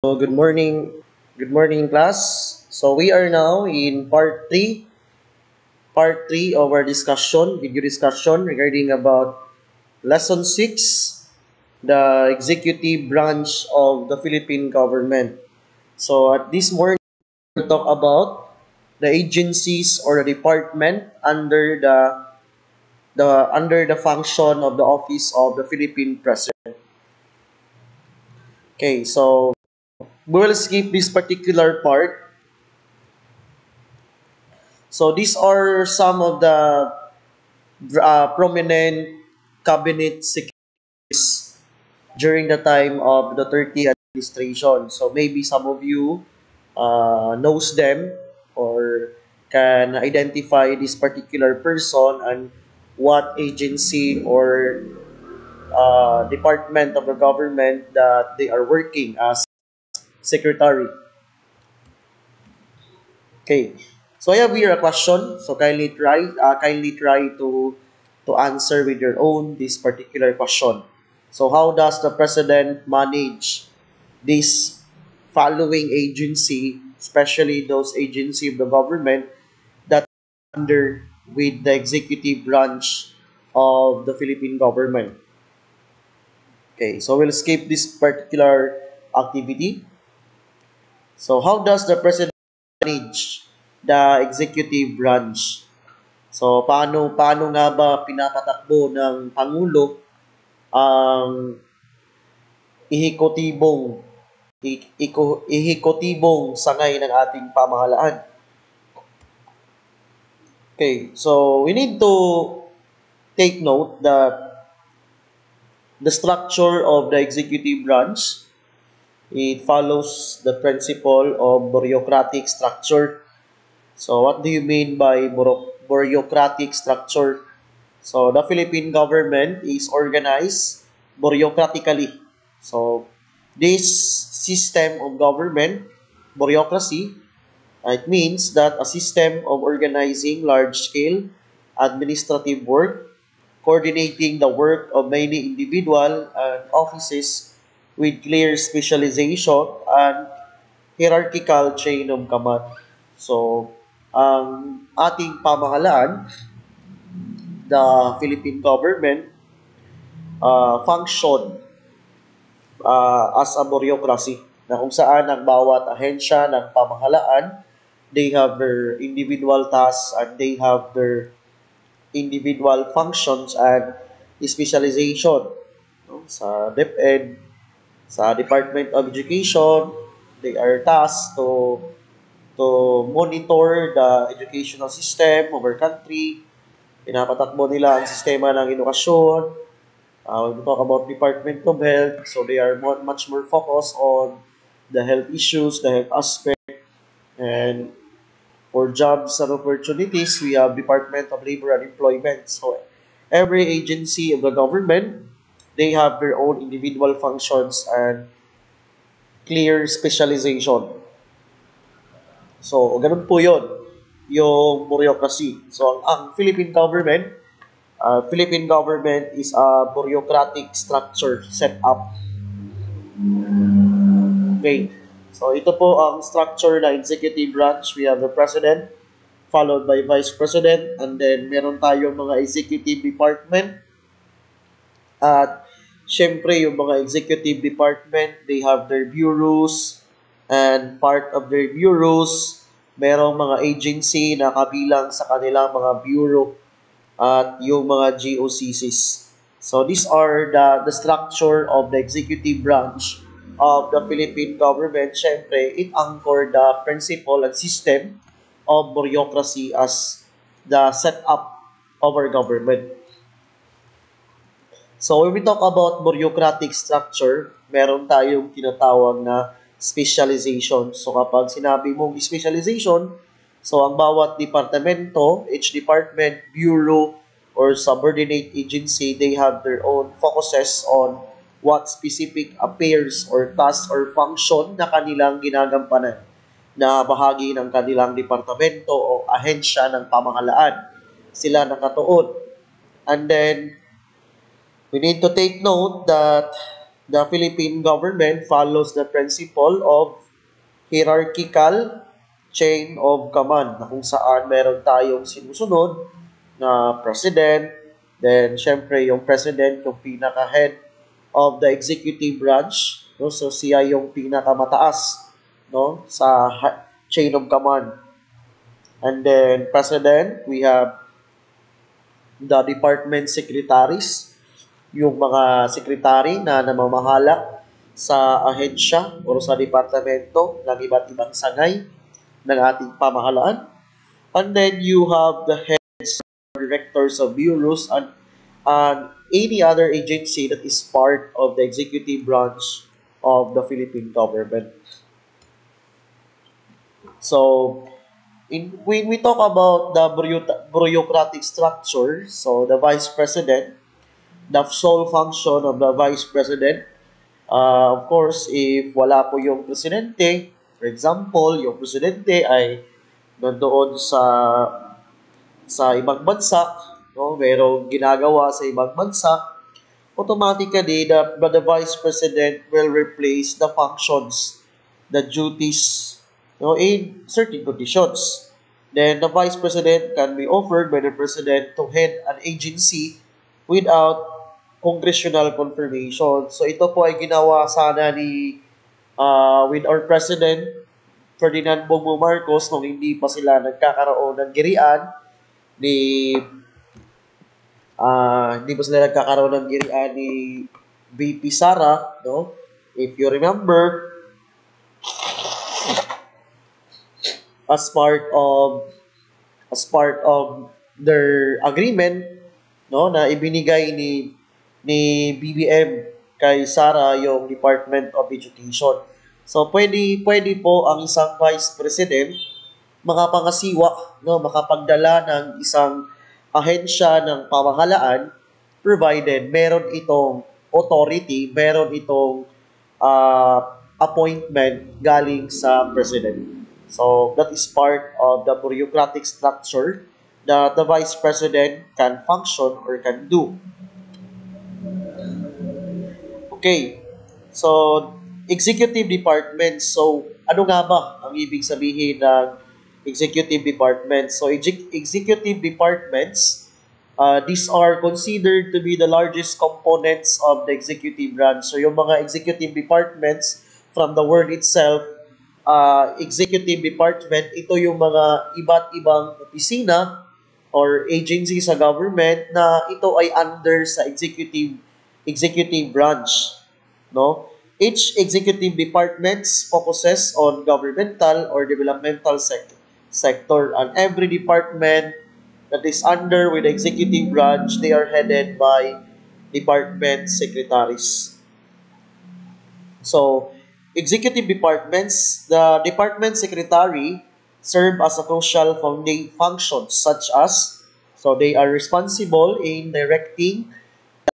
So good morning. Good morning, class. So we are now in part three of our video discussion regarding about lesson 6, the executive branch of the Philippine government. So at this morning, we'll talk about the agencies or the department under the function of the office of the Philippine president. Okay, so we will skip this particular part. So these are some of the prominent cabinet secretaries during the time of the Turkey administration. So maybe some of you knows them or can identify this particular person and what agency or department of the government that they are working as secretary. Okay. So I have here a question. So kindly try to answer with your own this particular question. So how does the president manage this following agency, especially those agency of the government that are under with the executive branch of the Philippine government? Okay, so we'll skip this particular activity. So how does the president manage the executive branch? So paano nga ba pinapatakbo ng pangulo ang ehekutibong ehekutibong sangay ng ating pamahalaan? Okay, so we need to take note that the structure of the executive branch, it follows the principle of bureaucratic structure. So what do you mean by bureaucratic structure? So the Philippine government is organized bureaucratically. So this system of government, bureaucracy, it means that a system of organizing large-scale administrative work, coordinating the work of many individual and offices with clear specialization and hierarchical chain of command. So, ang ating pamahalaan, the Philippine government, function as a bureaucracy na kung saan ang bawat ahensya ng pamahalaan, they have their individual tasks and they have their individual functions and specialization. No? Sa DepEd, sa Department of Education, they are tasked to monitor the educational system of our country. Pinapatakbo nila ang sistema ng edukasyon. When we talk about Department of Health, so they are much more focused on the health issues, the health aspect, and for jobs and opportunities, we have Department of Labor and Employment. So every agency of the government, they have their own individual functions and clear specialization. So, ganun po yun, yung bureaucracy. So, ang Philippine government is a bureaucratic structure set up. Okay. So, ito po ang structure na executive branch. We have the president, followed by vice president, and then meron tayong mga executive department. At syempre, yung mga executive department, they have their bureaus, and part of their bureaus, merong mga agency na kabilang sa kanilang mga bureau at yung mga GOCCs. So these are the structure of the executive branch of the Philippine government. Syempre, it anchored the principle and system of bureaucracy as the setup of our government. So when we talk about bureaucratic structure, meron tayong tinatawag na specialization. So kapag sinabi mong specialization, so ang bawat departamento, each department, bureau, or subordinate agency, they have their own focuses on what specific affairs or tasks or function na kanilang ginagampanan na bahagi ng kanilang departamento o ahensya ng pamahalaan. Sila nakatuon. And then, we need to take note that The Philippine government follows the principle of hierarchical chain of command na kung saan meron tayong sinusunod na president, then syempre yung president yung pinaka-head of the executive branch, no? So siya yung pinakamataas, no, sa chain of command. And then president, we have the department secretaries, yung mga secretary na namamahala sa ahensya o sa departamento ng iba't ibang sangay ng ating pamahalaan. And then you have the heads or directors of bureaus and any other agency that is part of the executive branch of the Philippine government. So, when we talk about the bureaucratic structure, so the vice president, the sole function of the vice president, of course, if wala po yung presidente, for example, yung presidente ay nandoon sa ibang bansa, no, merong ginagawa sa ibang bansa, automatically the vice president will replace the functions, the duties, no, in certain conditions. Then the vice president can be offered by the president to head an agency without congressional confirmation. So ito po ay ginawa sana ni with our president Ferdinand Bongbong Marcos nung hindi pa sila nagkakaroon ng girian ni hindi pa sila nagkakaroon ng girian ni VP Sara, no? If you remember, as part of their agreement, no, na ibinigay ni BBM kay Sara yung Department of Education. So pwede po ang isang vice president makapangasiwa, no, makapagdala ng isang ahensya ng pamahalaan provided meron itong authority, meron itong appointment galing sa president. So that is part of the bureaucratic structure that the vice president can function or can do. Okay. So, executive departments. So, ano nga ba ang ibig sabihin ng executive departments? So, executive departments, these are considered to be the largest components of the executive branch. So, yung mga executive departments, from the word itself, executive department, ito yung mga iba't ibang opisina or agency sa government na ito ay under sa executive branch, no? Each executive departments focuses on governmental or developmental sector, and every department that is under with the executive branch, they are headed by department secretaries. So, executive departments, the department secretary serve as a crucial functions such as, so they are responsible in directing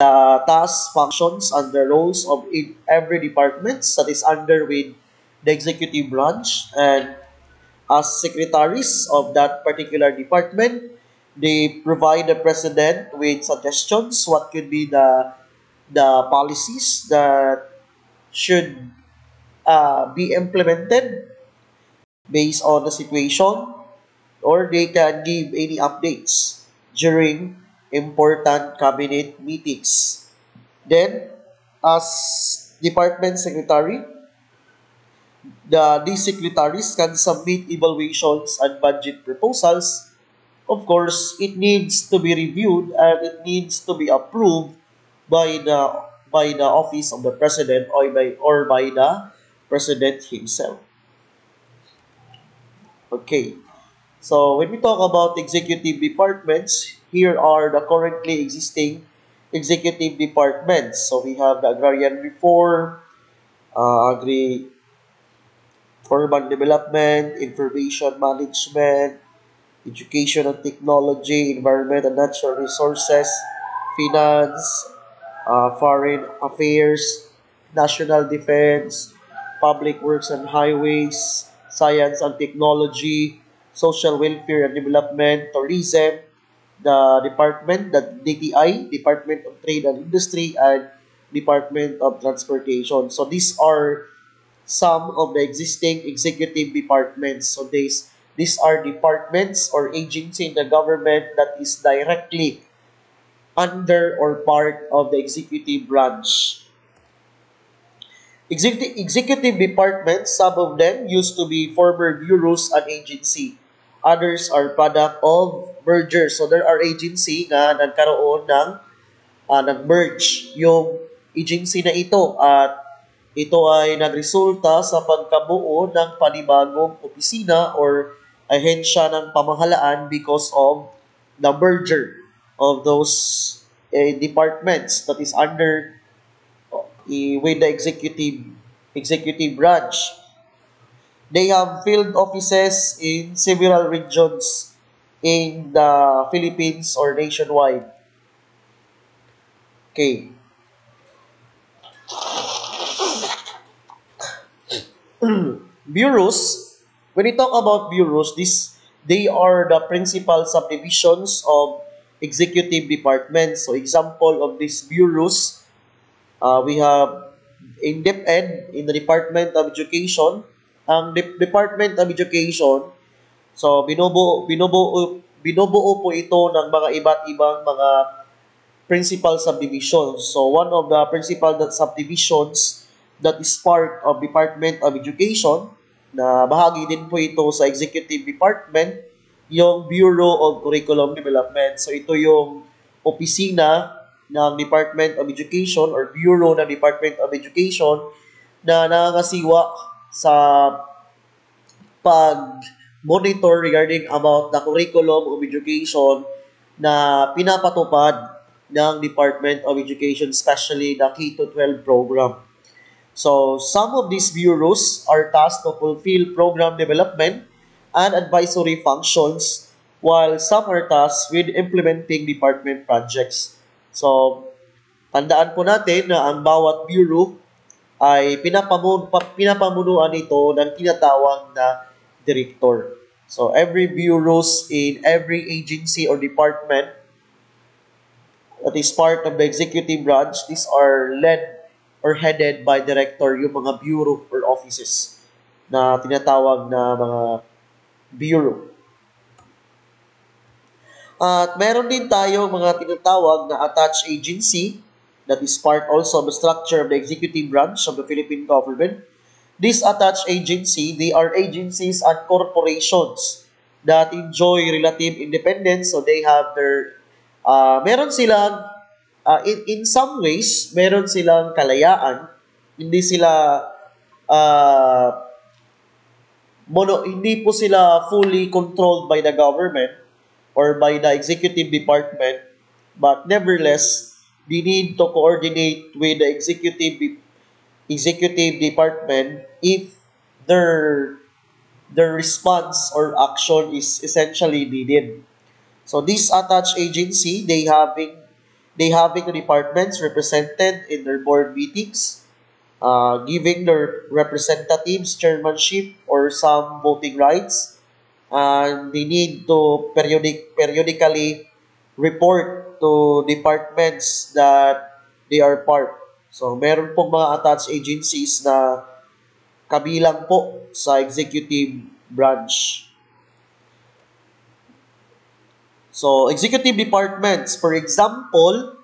the tasks, functions, and the roles of every department that is under with the executive branch. And as secretaries of that particular department, they provide the president with suggestions what could be the policies that should be implemented based on the situation, or they can give any updates during important cabinet meetings. Then, as department secretary, these secretaries can submit evaluations and budget proposals. Of course, it needs to be reviewed and it needs to be approved by the office of the president or by the president himself. Okay. So when we talk about executive departments, here are the currently existing executive departments. So we have the agrarian reform, agri urban development, information management, education and technology, environment and natural resources, finance, foreign affairs, national defense, public works and highways, science and technology, social welfare and development, tourism, the department, the DTI, Department of Trade and Industry, and Department of Transportation. So these are some of the existing executive departments. So these are departments or agency in the government that is directly under or part of the executive branch. Executive departments, some of them used to be former bureaus and agency. Others are product of merger. So there are agency na nagkaroon ng nag-merge yung agency na ito at ito ay nagresulta sa pagkabuo ng panibagong opisina or ahensya ng pamahalaan because of the merger of those departments that is under with the executive branch. They have field offices in several regions in the Philippines or nationwide. Okay. Bureaus, when we talk about bureaus, they are the principal subdivisions of executive departments. So example of these bureaus, we have in DepEd, in the Department of Education. Ang Department of Education, so binubuo po ito ng mga iba't ibang mga principal subdivisions. So one of the principal subdivisions that is part of Department of Education, na bahagi din po ito sa Executive Department, yung Bureau of Curriculum Development. So ito yung opisina ng Department of Education or Bureau ng Department of Education na nangangasiwa sa pag-monitor regarding about the curriculum of education na pinapatupad ng Department of Education, especially the K-12 program. So, some of these bureaus are tasked to fulfill program development and advisory functions, while some are tasked with implementing department projects. So, tandaan po natin na ang bawat bureau ay pinapamunuan ito ng tinatawag na director. So, every bureaus in every agency or department that is part of the executive branch, these are led or headed by director, yung mga bureau or offices na tinatawag na mga bureau. At meron din tayo mga tinatawag na attached agency that is part also of the structure of the executive branch of the Philippine government. This attached agency, they are agencies and corporations that enjoy relative independence. So they have their, meron silang, in some ways, meron silang kalayaan. Hindi sila, hindi po sila fully controlled by the government or by the executive department. But nevertheless, they need to coordinate with the executive department if their response or action is essentially needed. So this attached agency, they having the departments represented in their board meetings, giving their representatives chairmanship or some voting rights, and they need to periodically report to departments that they are part. So, meron pong mga attached agencies na kabilang po sa executive branch. So, executive departments, for example,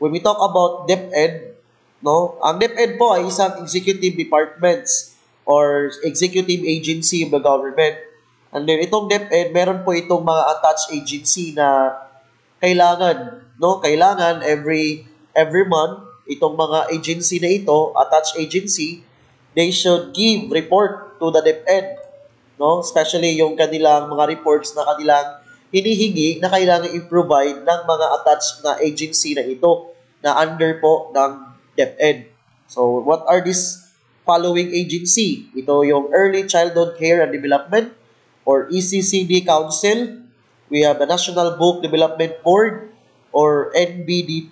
when we talk about DepEd, no, ang DepEd po ay isang executive departments or executive agency of the government. And then itong DepEd, meron po itong mga attached agency na kailangan every month itong mga agency na ito, attached agency, they should give report to the DepEd, no? Especially yung kanilang mga reports na kanilang hinihingi na kailangan i-provide ng mga attached na agency na ito na under po ng DepEd. So, what are these following agency? Ito yung Early Childhood Care and Development or ECCD Council. We have the National Book Development Board or NBDB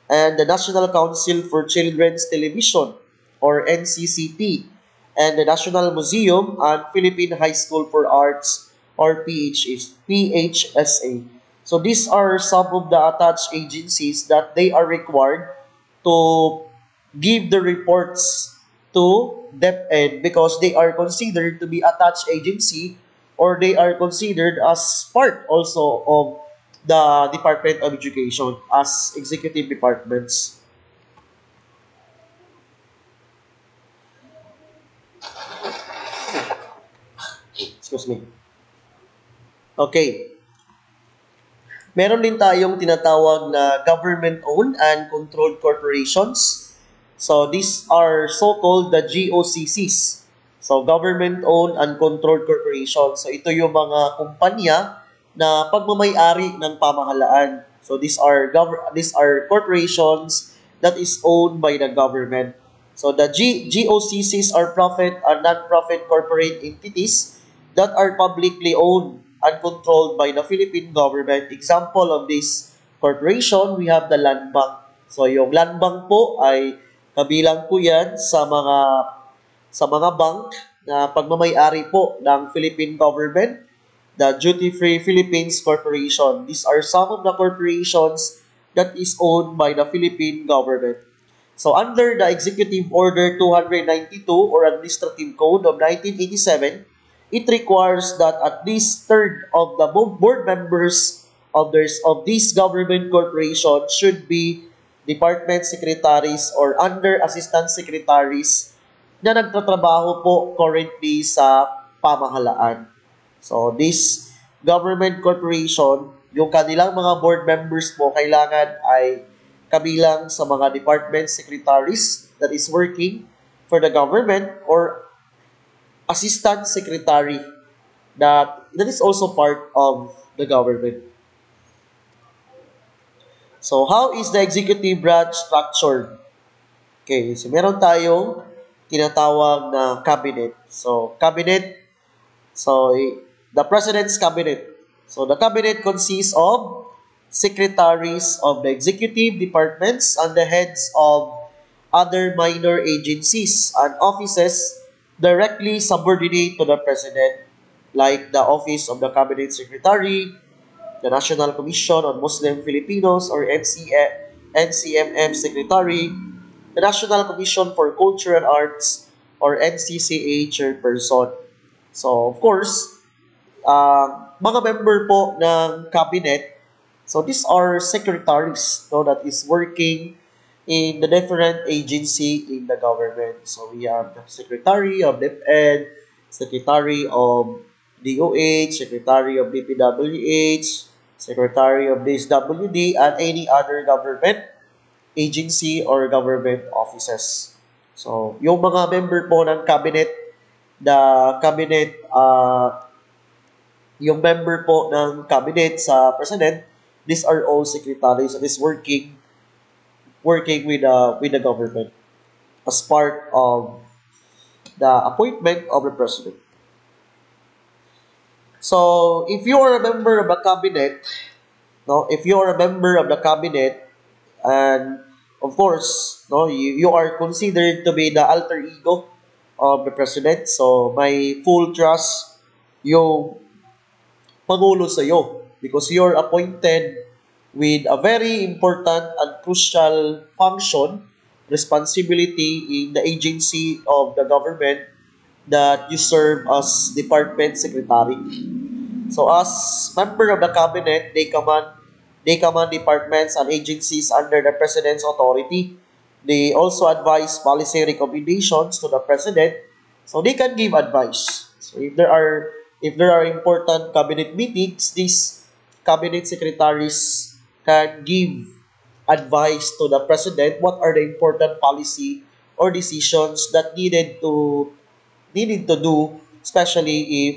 and the National Council for Children's Television or NCCT and the National Museum and Philippine High School for Arts or PHSA. So these are some of the attached agencies that they are required to give the reports to DepEd because they are considered to be attached agency or they are considered as part also of the Department of Education as executive departments. Excuse me. Okay. Meron din tayong tinatawag na government-owned and controlled corporations. So these are so-called the GOCCs. So government-owned and controlled corporations. So ito yung mga kumpanya na pagmamay-ari ng pamahalaan. So these are corporations that is owned by the government. So the GOCCs are profit and non-profit corporate entities that are publicly owned and controlled by the Philippine government. Example of this corporation, we have the Land Bank. So yung Land Bank po ay kabilang po yan sa mga bank na pagmamay-ari po ng Philippine government, the Duty Free Philippines Corporation. These are some of the corporations that is owned by the Philippine government. So under the Executive Order 292 or Administrative Code of 1987, it requires that at least third of the board members of this government corporation should be department secretaries or under assistant secretaries na nagtatrabaho po currently sa pamahalaan. So this government corporation, yung kanilang mga board members po kailangan ay kabilang sa mga department secretaries that is working for the government or assistant secretary that is also part of the government. So how is the executive branch structured? Okay, so meron tayong tinatawag na cabinet. So cabinet, so the president's cabinet. So the cabinet consists of secretaries of the executive departments and the heads of other minor agencies and offices directly subordinate to the president, like the office of the cabinet secretary, the National Commission on Muslim Filipinos or NCMM secretary, the National Commission for Culture and Arts or NCCA chairperson. So of course, mga member po ng cabinet, so these are secretaries no, that is working in the different agency in the government. So we have the Secretary of DepEd, Secretary of DOH, Secretary of DPWH, Secretary of DSWD, and any other government agency or government offices. So, yung mga member po ng cabinet, the cabinet, yung member po ng cabinet sa president, these are all secretaries that is working with the government as part of the appointment of the president. So, if you are a member of the cabinet, no, if you are a member of the cabinet, and of course, no, you are considered to be the alter ego of the president. So, may full trust yung Pangulo sa iyo because you're appointed with a very important and crucial function, responsibility in the agency of the government that you serve as department secretary. So as member of the cabinet, they command departments and agencies under the president's authority. They also advise policy recommendations to the president, so they can give advice. So if there are important cabinet meetings, these cabinet secretaries can give advice to the president what are the important policy or decisions that needed to do, especially if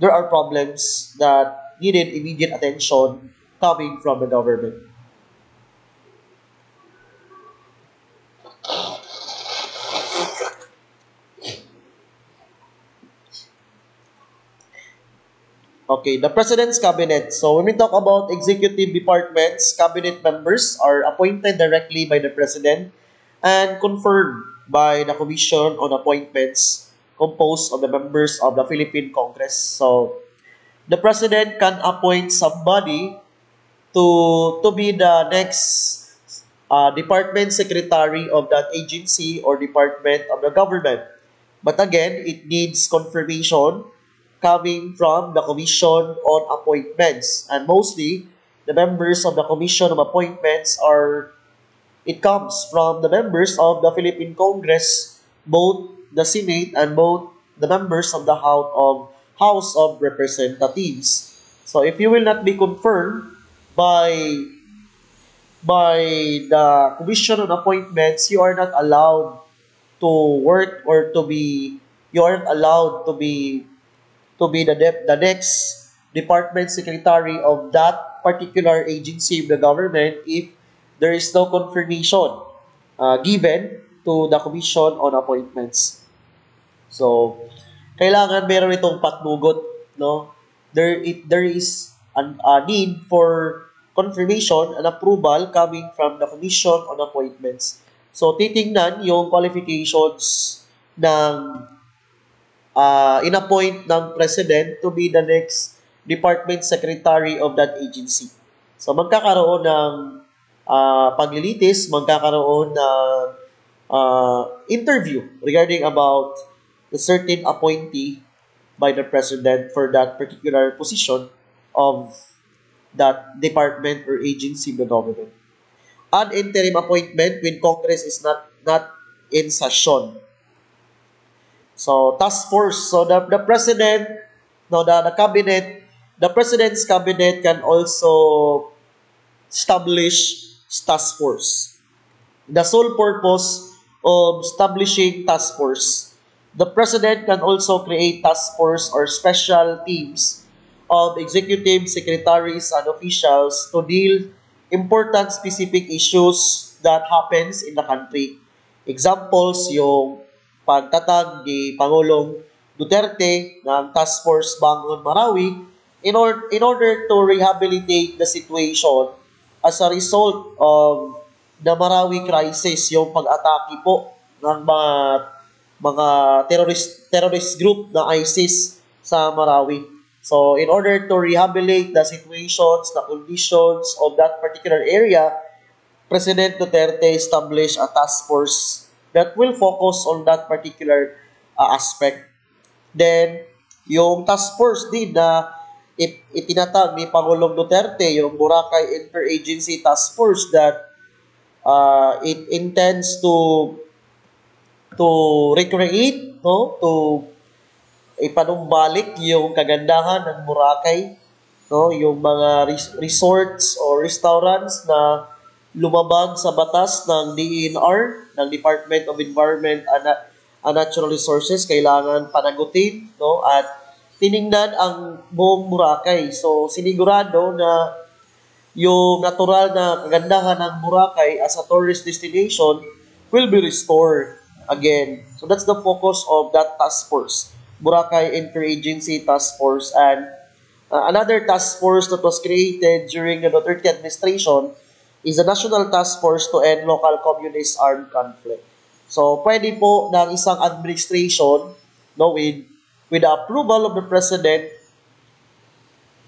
there are problems that needed immediate attention coming from the government. Okay, the President's Cabinet. So when we talk about executive departments, cabinet members are appointed directly by the President and confirmed by the Commission on Appointments composed of the members of the Philippine Congress. So the President can appoint somebody to be the next department secretary of that agency or department of the government. But again, it needs confirmation coming from the Commission on Appointments. And mostly, the members of the Commission of Appointments are, it comes from the members of the Philippine Congress, both the Senate and both the members of the House of Representatives. So if you will not be confirmed by the Commission on Appointments, you are not allowed to work or to be, you aren't allowed to be the next department secretary of that particular agency of the government if there is no confirmation given to the Commission on Appointments. So, kailangan meron itong patnugot, no? There is a need for confirmation and approval coming from the Commission on Appointments. So, titingnan yung qualifications ng inappoint ng President to be the next Department Secretary of that agency. So, magkakaroon ng paglilitis, magkakaroon ng interview regarding about the certain appointee by the President for that particular position of that department or agency of the government. An interim appointment when Congress is not in session. So, task force. So, the President, no, the cabinet, the President's cabinet can also establish task force. The sole purpose of establishing task force. The President can also create task force or special teams of executive secretaries and officials to deal important specific issues that happens in the country. Examples, yung pagtatag ni Pangulong Duterte ng Task Force Bangon Marawi in order to rehabilitate the situation as a result of the Marawi crisis, yung pag-atake po ng mga terrorist group na ISIS sa Marawi. So, in order to rehabilitate the situations, the conditions of that particular area, President Duterte established a task force that will focus on that particular aspect. Then, yung task force din na itinatag ni Pangulong Duterte, yung Boracay Interagency Task Force that it intends to recreate, no, to ipanumbalik yung kagandahan ng Boracay, no, yung mga resorts or restaurants na lumabag sa batas ng DENR, ng Department of Environment and Natural Resources, kailangan panagutin, no, at tiningnan ang buong Boracay. So, sinigurado na yung natural na kagandahan ng Boracay as a tourist destination will be restored again. So, that's the focus of that task force. Boracay Interagency Task Force, and another task force that was created during the Duterte administration is the National Task Force to End Local Communist Armed Conflict. So, pwede po ng isang administration, no, with the approval of the President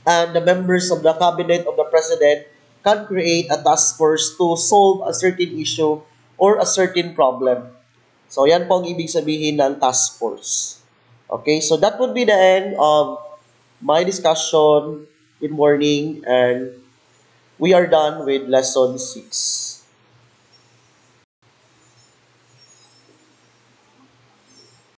and the members of the cabinet of the President can create a task force to solve a certain issue or a certain problem. So, yan po ang ibig sabihin ng task force. Okay, so that would be the end of my discussion. Good morning, and we are done with lesson 6.